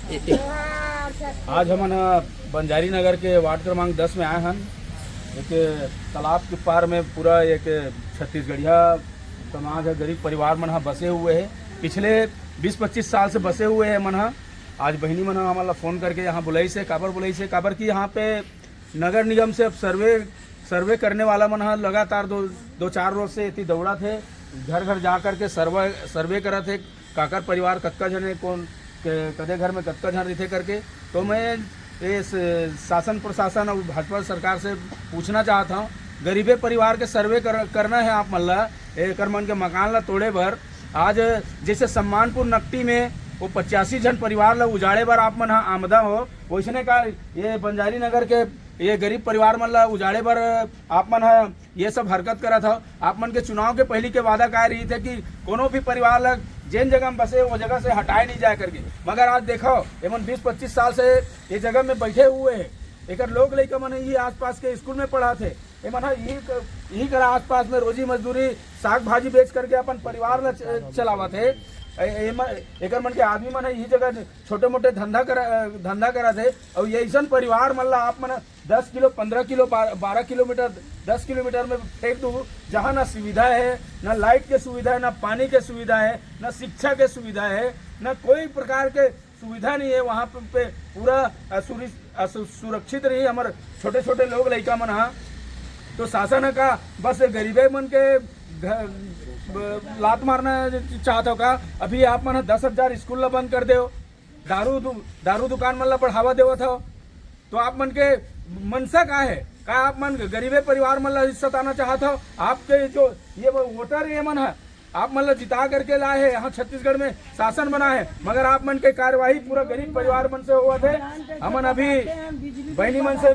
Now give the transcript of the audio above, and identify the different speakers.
Speaker 1: आज हमन बंजारी नगर के वार्ड क्रमांक 10 में आए हैं। एक तालाब के पार में पूरा एक छत्तीसगढ़िया समाज है, गरीब परिवार मन हा बसे हुए है। पिछले 20-25 साल से बसे हुए है मन हा। आज बहनी मन हमारा फ़ोन करके यहाँ बुलाई से काबर की यहाँ पे नगर निगम से अब सर्वे करने वाला मन हा लगातार दो चार रोज से इतनी दौड़ा थे, घर घर जा कर के सर्वे करा थे काकर परिवार कतका जन है, कौन कदे घर में कतका जन रहते करके। तो मैं इस शासन प्रशासन और भाजपा सरकार से पूछना चाहता हूँ, गरीबे परिवार के सर्वे करना है आप मन ला एक मन के मकान ला तोड़े भर। आज जैसे सम्मानपुर नकटी में वो 85 जन परिवार ला उजाड़े बार आप मन आमदा हो, वैसने का ये बंजारी नगर के ये गरीब परिवार मन ला उजाड़े बार आप मन ये सब हरकत करा था। आप मन के चुनाव के पहले के वादा कह रही थे कि कोनो भी परिवार ला जिन जगह में बसे वो जगह से हटाए नहीं जाए करके, मगर आज देखो एमन 20-25 साल से ये जगह में बैठे हुए हैं। एक लोग लड़का मन यही आसपास के स्कूल में पढ़ा थे, एमन यही करा आसपास में रोजी मजदूरी साग भाजी बेच करके अपन परिवार ला चलावा थे। एक मन के आदमी मन यही जगह छोटे मोटे धंधा करा थे। और ये ऐसा परिवार मन ला आप मन 10 किलो 15 किलो 12 किलोमीटर 10 किलोमीटर में फेंक दू, जहाँ ना सुविधा है, ना लाइट के सुविधा है, ना पानी के सुविधा है, ना शिक्षा के सुविधा है, ना कोई प्रकार के सुविधा नहीं है। वहाँ पे पूरा सुरक्षित रही हमारे छोटे छोटे लोग लड़का मन हा। तो शासन का बस गरीबे मन के लात मारना चाहते हो का? अभी आप मन 10,000 स्कूल ला बंद कर दो, दारू दुकान मन ला बढ़ावा देव था। तो आप मन के मनसा का है का? आप मन गरीबे परिवार मन ला हिस्सा आना चाहते हो? आपके जो ये वोटर ये मन है आप मन ला जिता करके लाए है, यहाँ छत्तीसगढ़ में शासन बना है, मगर आप मन के कार्यवाही पूरा गरीब परिवार मन से हुआ थे। हमन अभी बहनी मन से